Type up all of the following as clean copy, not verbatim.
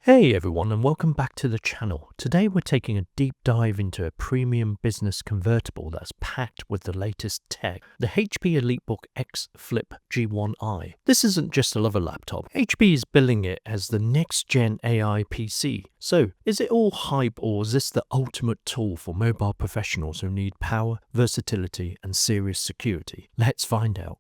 Hey everyone, and welcome back to the channel. Today we're taking a deep dive into a premium business convertible that's packed with the latest tech, the HP EliteBook X Flip G1i. This isn't just a lover laptop. HP is billing it as the next gen AI PC. So, is it all hype, or is this the ultimate tool for mobile professionals who need power, versatility and serious security? Let's find out.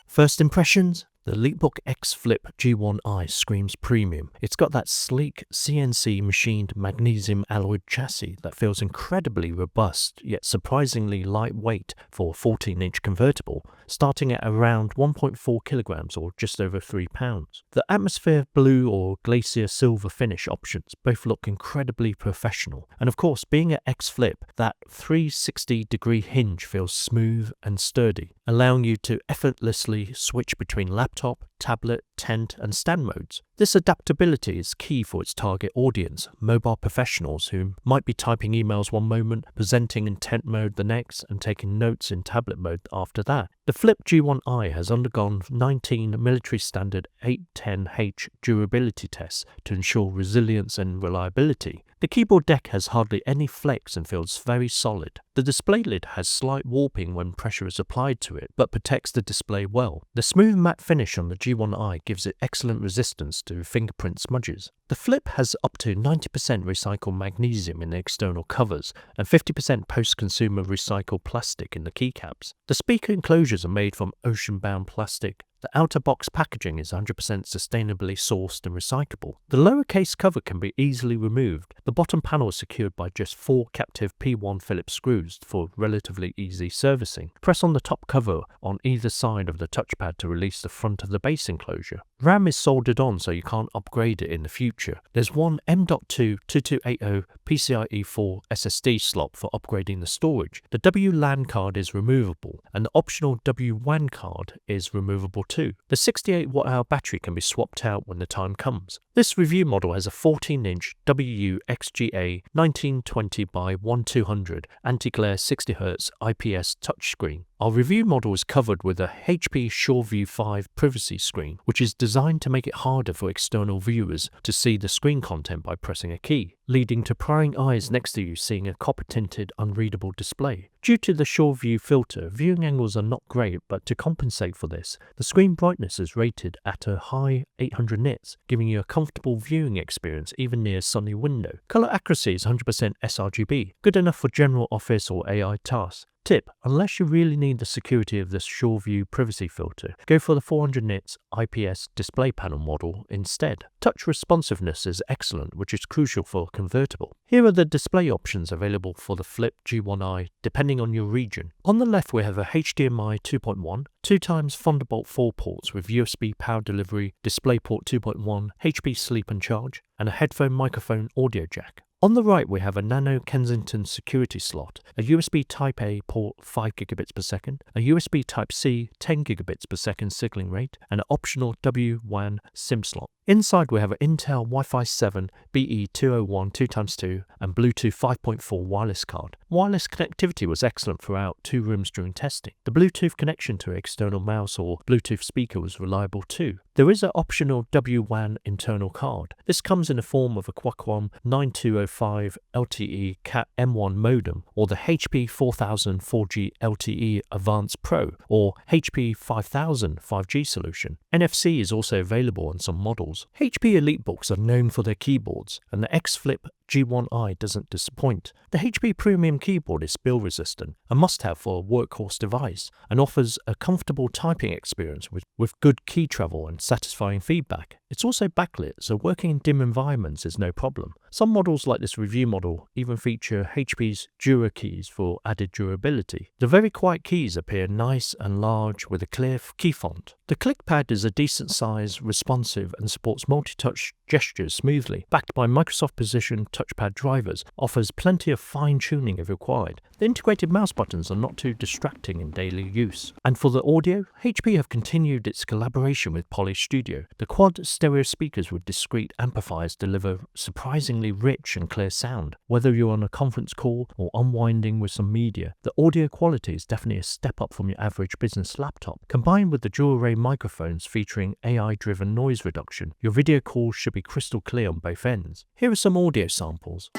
First impressions? The EliteBook X Flip G1i screams premium. It's got that sleek CNC machined magnesium alloyed chassis that feels incredibly robust yet surprisingly lightweight for a 14-inch convertible, starting at around 1.4 kilograms or just over 3 pounds. The atmosphere blue or glacier silver finish options both look incredibly professional, and of course, being an X Flip, that 360-degree hinge feels smooth and sturdy, allowing you to effortlessly switch between laptop, tablet, tent and stand modes. This adaptability is key for its target audience, mobile professionals who might be typing emails one moment, presenting in tent mode the next, and taking notes in tablet mode after that. The Flip G1i has undergone 19 military standard 810H durability tests to ensure resilience and reliability. The keyboard deck has hardly any flex and feels very solid. The display lid has slight warping when pressure is applied to it, but protects the display well. The smooth matte finish on the G1i gives it excellent resistance to fingerprint smudges. The Flip has up to 90% recycled magnesium in the external covers and 50% post-consumer recycled plastic in the keycaps. The speaker enclosures are made from ocean-bound plastic. The outer box packaging is 100% sustainably sourced and recyclable. The lower case cover can be easily removed. The bottom panel is secured by just 4 captive P1 Phillips screws for relatively easy servicing. Press on the top cover on either side of the touchpad to release the front of the base enclosure. RAM is soldered on, so you can't upgrade it in the future. There's one M.2 2280 PCIe 4 SSD slot for upgrading the storage. The WLAN card is removable, and the optional WWAN card is removable too. The 68 Wh battery can be swapped out when the time comes. This review model has a 14-inch WXGA 1920x1200 anti-glare 60Hz IPS touchscreen. Our review model is covered with a HP SureView 5 privacy screen, which is designed to make it harder for external viewers to see the screen content by pressing a key, leading to prying eyes next to you seeing a copper-tinted, unreadable display. Due to the SureView filter, viewing angles are not great, but to compensate for this, the screen brightness is rated at a high 800 nits, giving you a comfortable viewing experience even near a sunny window. Color accuracy is 100% sRGB, good enough for general office or AI tasks. Tip: unless you really need the security of this SureView privacy filter, go for the 400 nits IPS display panel model instead. Touch responsiveness is excellent, which is crucial for a convertible. Here are the display options available for the Flip G1i depending on your region. On the left we have a HDMI 2.1, 2x Thunderbolt 4 ports with USB power delivery, DisplayPort 2.1, HP Sleep and Charge, and a headphone microphone audio jack. On the right we have a Nano Kensington security slot, a USB Type-A port 5 gigabits per second, a USB Type-C 10 gigabits per second signaling rate, and an optional WWAN SIM slot. Inside we have an Intel Wi-Fi 7 BE201 2x2 and Bluetooth 5.4 wireless card. Wireless connectivity was excellent throughout 2 rooms during testing. The Bluetooth connection to an external mouse or Bluetooth speaker was reliable too. There is an optional WWAN internal card. This comes in the form of a Qualcomm 9205 LTE Cat M1 modem or the HP 4000 4G LTE Advanced Pro or HP 5000 5G solution. NFC is also available on some models. HP EliteBooks are known for their keyboards, and the X Flip G1i doesn't disappoint. The HP Premium keyboard is spill resistant, a must-have for a workhorse device, and offers a comfortable typing experience with good key travel and satisfying feedback. It's also backlit, so working in dim environments is no problem. Some models like this review model even feature HP's Dura keys for added durability. The very quiet keys appear nice and large with a clear key font. The clickpad is a decent size, responsive, and supports multi-touch gestures smoothly, backed by Microsoft Precision touchpad drivers offers plenty of fine-tuning if required. The integrated mouse buttons are not too distracting in daily use. And for the audio, HP have continued its collaboration with Poly Studio. The quad stereo speakers with discrete amplifiers deliver surprisingly rich and clear sound. Whether you're on a conference call or unwinding with some media, the audio quality is definitely a step up from your average business laptop. Combined with the dual-array microphones featuring AI-driven noise reduction, your video calls should be crystal clear on both ends. Here are some audio samples.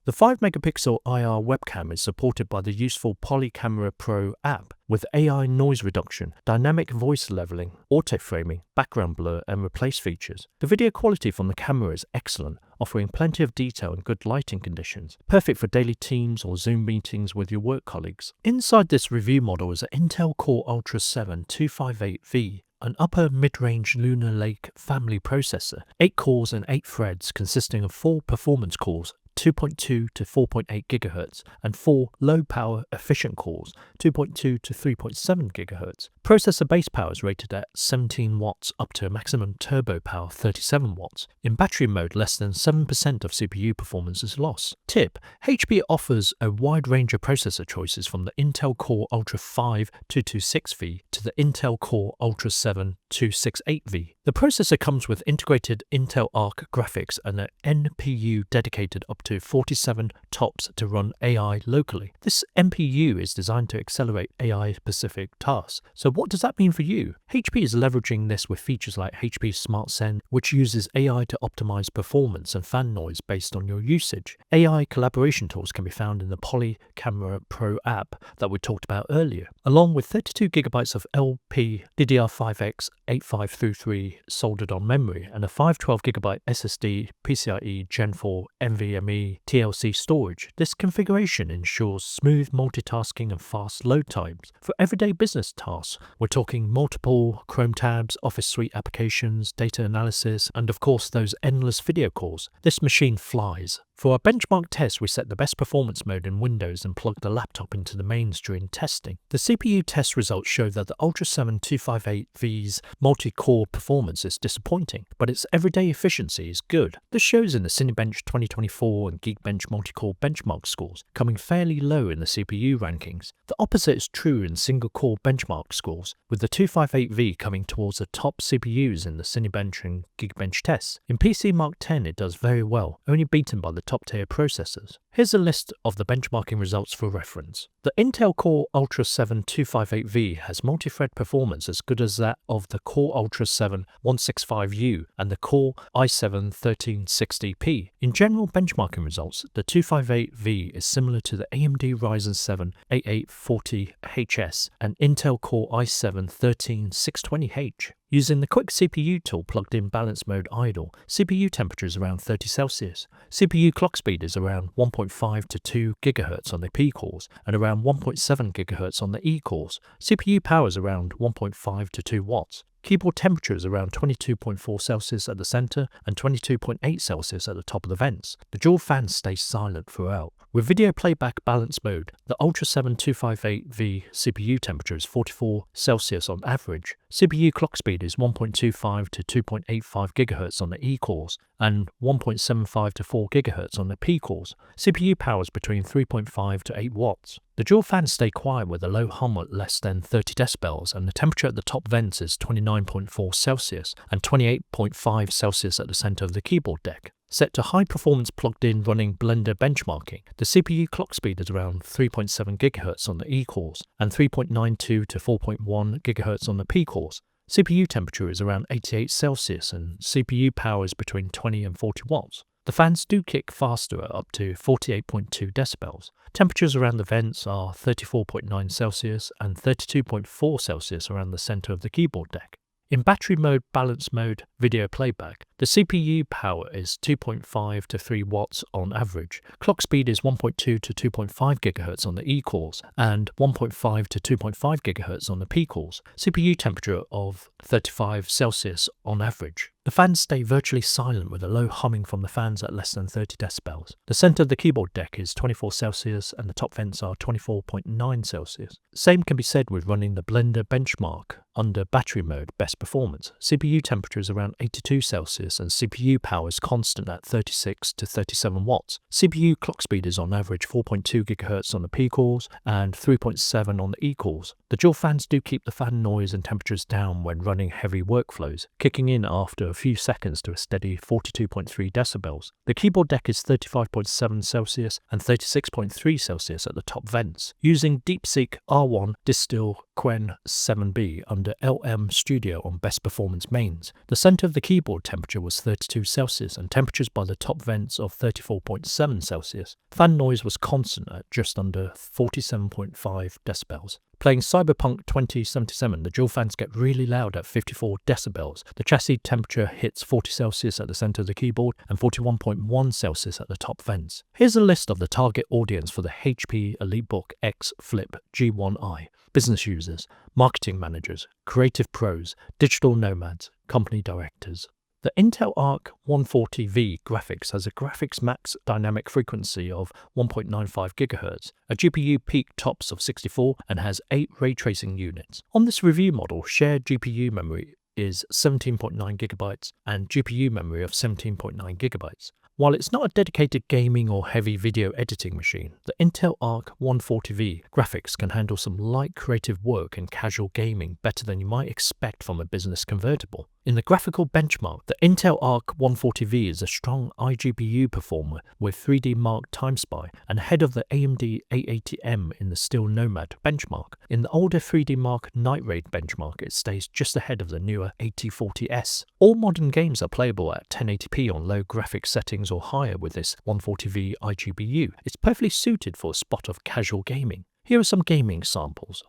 The 5-megapixel IR webcam is supported by the useful Polycamera Pro app with AI noise reduction, dynamic voice leveling, auto-framing, background blur and replace features. The video quality from the camera is excellent, offering plenty of detail and good lighting conditions, perfect for daily Teams or Zoom meetings with your work colleagues. Inside this review model is an Intel Core Ultra 7 258V, an upper mid-range Lunar Lake family processor, 8 cores and 8 threads consisting of 4 performance cores, 2.2 to 4.8 GHz, and 4 low-power efficient cores, 2.2 to 3.7 GHz. Processor base power is rated at 17 watts up to a maximum turbo power of 37 watts. In battery mode, less than 7% of CPU performance is lost. Tip: HP offers a wide range of processor choices from the Intel Core Ultra 5 226V to the Intel Core Ultra 7 268V. The processor comes with integrated Intel Arc graphics and an NPU dedicated up to 47 TOPS to run AI locally. This NPU is designed to accelerate AI-specific tasks. So what does that mean for you? HP is leveraging this with features like HP Smart Send, which uses AI to optimize performance and fan noise based on your usage. AI collaboration tools can be found in the Polycamera Pro app that we talked about earlier, along with 32GB of LPDDR5x-8533 soldered on memory and a 512GB SSD PCIe Gen4 NVMe TLC storage. This configuration ensures smooth multitasking and fast load times. For everyday business tasks, we're talking multiple Chrome tabs, Office Suite applications, data analysis, and of course those endless video calls. This machine flies. For our benchmark test, we set the best performance mode in Windows and plugged the laptop into the mains during testing. The CPU test results show that the Ultra 7 258V's multi-core performance is disappointing, but its everyday efficiency is good. This shows in the Cinebench 2024 and Geekbench multi-core benchmark scores, coming fairly low in the CPU rankings. The opposite is true in single-core benchmark scores, with the 258V coming towards the top CPUs in the Cinebench and Geekbench tests. In PC Mark X, it does very well, only beaten by the top-tier processors. Here's a list of the benchmarking results for reference. The Intel Core Ultra 7 258V has multi-thread performance as good as that of the Core Ultra 7 165U and the Core i7 1360p. In general benchmarking results, the 258V is similar to the AMD Ryzen 7 8840HS and Intel Core i7 13620H. Using the quick CPU tool plugged in balance mode idle, CPU temperature is around 30 Celsius. CPU clock speed is around 1.5 to 2 GHz on the P cores and around 1.7 GHz on the E cores. CPU power is around 1.5 to 2 watts. Keyboard temperature is around 22.4 Celsius at the center and 22.8 Celsius at the top of the vents. The dual fans stay silent throughout. With video playback balance mode, the Ultra 7 258V CPU temperature is 44 Celsius on average. CPU clock speed is 1.25 to 2.85 GHz on the E cores and 1.75 to 4 GHz on the P cores. CPU power is between 3.5 to 8 watts. The dual fans stay quiet with a low hum at less than 30 decibels, and the temperature at the top vents is 29.4 Celsius and 28.5 Celsius at the center of the keyboard deck. Set to high performance plugged in running Blender benchmarking, the CPU clock speed is around 3.7 GHz on the E cores and 3.92 to 4.1 GHz on the P cores. CPU temperature is around 88 Celsius and CPU power is between 20 and 40 watts. The fans do kick faster at up to 48.2 decibels. Temperatures around the vents are 34.9 Celsius and 32.4 Celsius around the center of the keyboard deck. In battery mode, balance mode, video playback. The CPU power is 2.5 to 3 watts on average. Clock speed is 1.2 to 2.5 GHz on the E cores and 1.5 to 2.5 GHz on the P cores. CPU temperature of 35 Celsius on average. The fans stay virtually silent with a low humming from the fans at less than 30 decibels. The center of the keyboard deck is 24 Celsius and the top vents are 24.9 Celsius. Same can be said with running the Blender benchmark under battery mode best performance. CPU temperature is around 82 Celsius and CPU power is constant at 36 to 37 watts. CPU clock speed is on average 4.2 GHz on the P cores and 3.7 on the E cores. The dual fans do keep the fan noise and temperatures down when running heavy workflows, kicking in after a few seconds to a steady 42.3 decibels. The keyboard deck is 35.7 Celsius and 36.3 Celsius at the top vents. Using DeepSeek R1 Distill Quen 7B under LM Studio on best performance mains. The center of the keyboard temperature was 32 Celsius and temperatures by the top vents of 34.7 Celsius. Fan noise was constant at just under 47.5 decibels. Playing Cyberpunk 2077, the dual fans get really loud at 54 decibels. The chassis temperature hits 40 Celsius at the center of the keyboard and 41.1 Celsius at the top vents. Here's a list of the target audience for the HP EliteBook X Flip G1i. Business users, marketing managers, creative pros, digital nomads, company directors. The Intel Arc 140V graphics has a graphics max dynamic frequency of 1.95 GHz, a GPU peak tops of 64 and has 8 ray tracing units. On this review model, shared GPU memory is 17.9 GB and GPU memory of 17.9 GB. While it's not a dedicated gaming or heavy video editing machine, the Intel Arc 140V graphics can handle some light creative work and casual gaming better than you might expect from a business convertible. In the graphical benchmark, the Intel Arc 140V is a strong iGPU performer with 3D Mark Time Spy and ahead of the AMD A80M in the Steel Nomad benchmark. In the older 3D Mark Night Raid benchmark, it stays just ahead of the newer 8040S. All modern games are playable at 1080p on low graphics settings or higher with this 140V iGPU. It's perfectly suited for a spot of casual gaming. Here are some gaming samples.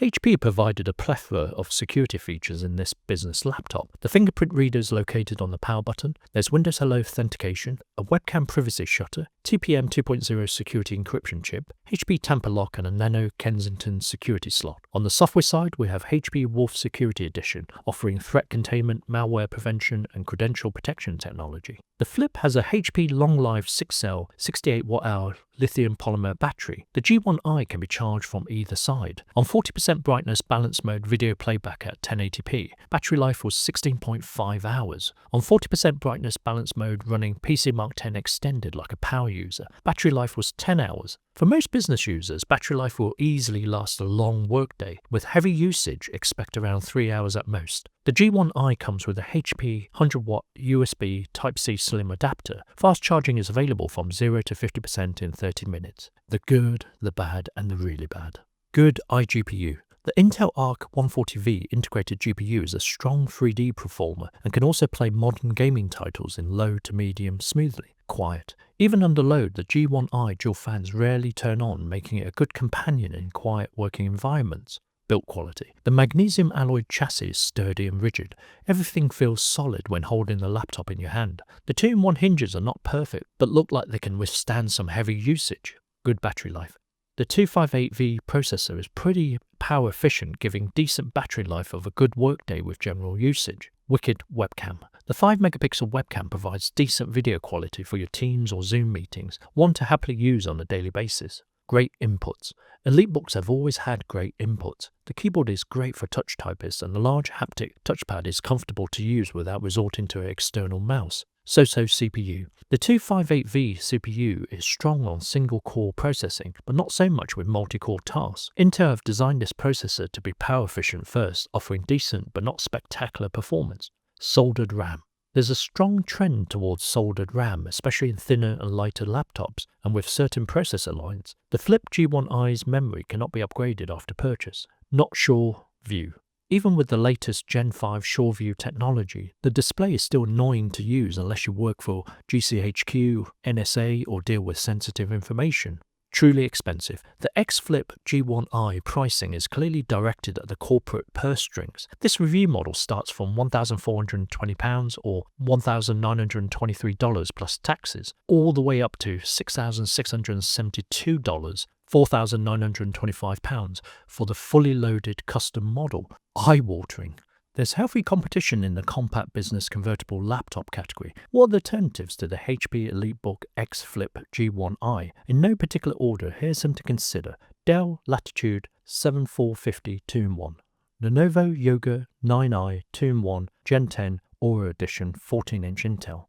HP provided a plethora of security features in this business laptop. The fingerprint reader is located on the power button, there's Windows Hello authentication, a webcam privacy shutter, TPM 2.0 security encryption chip, HP tamper lock and a Nano Kensington security slot. On the software side, we have HP Wolf Security Edition, offering threat containment, malware prevention and credential protection technology. The Flip has a HP long-life 6-cell, 68 watt-hour lithium polymer battery. The G1i can be charged from either side. On 40% brightness balance mode video playback at 1080p, battery life was 16.5 hours. On 40% brightness balance mode running PC Mark X extended like a power user, battery life was 10 hours. For most business users, battery life will easily last a long workday. With heavy usage, expect around 3 hours at most. The G1i comes with a HP 100-watt USB Type-C slim adapter. Fast charging is available from 0 to 50% in 30 minutes. The good, the bad, and the really bad. Good iGPU. The Intel Arc 140V integrated GPU is a strong 3D performer and can also play modern gaming titles in low to medium smoothly. Quiet. Even under load, the G1i dual fans rarely turn on, making it a good companion in quiet working environments. Build quality. The magnesium alloy chassis is sturdy and rigid. Everything feels solid when holding the laptop in your hand. The 2-in-1 hinges are not perfect, but look like they can withstand some heavy usage. Good battery life. The 258V processor is pretty power efficient, giving decent battery life of a good workday with general usage. Wicked webcam. The 5-megapixel webcam provides decent video quality for your Teams or Zoom meetings, one to happily use on a daily basis. Great inputs. EliteBooks have always had great inputs. The keyboard is great for touch typists and the large haptic touchpad is comfortable to use without resorting to an external mouse. So-so CPU. The 258V CPU is strong on single-core processing, but not so much with multi-core tasks. Intel have designed this processor to be power efficient first, offering decent but not spectacular performance. Soldered RAM. There's a strong trend towards soldered RAM, especially in thinner and lighter laptops and with certain processor lines. The Flip G1i's memory cannot be upgraded after purchase. Not SureView. Even with the latest Gen 5 SureView technology, the display is still annoying to use unless you work for GCHQ, NSA, or deal with sensitive information. Truly expensive. The X Flip G1i pricing is clearly directed at the corporate purse strings. This review model starts from £1,420 or $1,923 plus taxes, all the way up to $6,672, £4,925 for the fully loaded custom model. Eye-watering. There's healthy competition in the compact business convertible laptop category. What are the alternatives to the HP EliteBook X Flip G1i? In no particular order, here's some to consider. Dell Latitude 7450 2-in-1, Lenovo Yoga 9i 2-in-1 Gen 10 Aura Edition 14-inch Intel,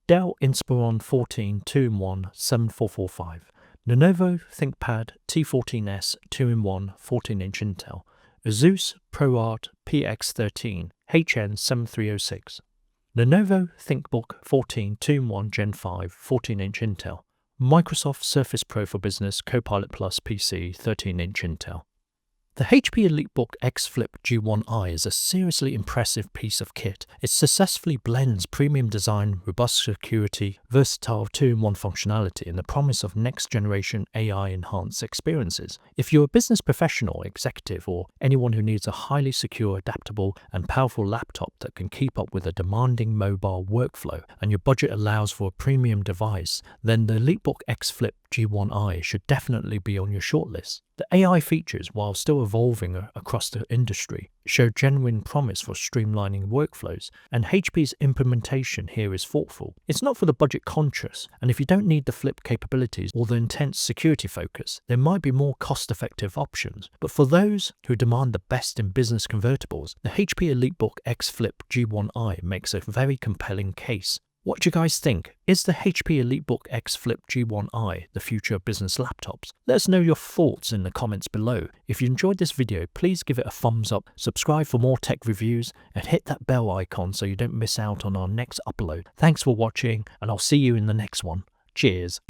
Dell Inspiron 14 2-in-1 7445, Lenovo ThinkPad T14S 2-in-1 14-inch Intel, Asus ProArt PX13 HN7306, Lenovo ThinkBook 14 2-in-1 Gen 5 14-inch Intel, Microsoft Surface Pro for Business Copilot Plus PC 13-inch Intel. The HP EliteBook X Flip G1i is a seriously impressive piece of kit. It successfully blends premium design, robust security, versatile 2-in-1 functionality, and the promise of next-generation AI-enhanced experiences. If you're a business professional, executive, or anyone who needs a highly secure, adaptable, and powerful laptop that can keep up with a demanding mobile workflow, and your budget allows for a premium device, then the EliteBook X Flip G1i should definitely be on your shortlist. The AI features, while still evolving across the industry, show genuine promise for streamlining workflows, and HP's implementation here is thoughtful. It's not for the budget conscious, and if you don't need the flip capabilities or the intense security focus, there might be more cost-effective options. But for those who demand the best in business convertibles, the HP EliteBook X Flip G1i makes a very compelling case. What do you guys think? Is the HP EliteBook X Flip G1i the future of business laptops? Let us know your thoughts in the comments below. If you enjoyed this video, please give it a thumbs up, subscribe for more tech reviews, and hit that bell icon so you don't miss out on our next upload. Thanks for watching, and I'll see you in the next one. Cheers.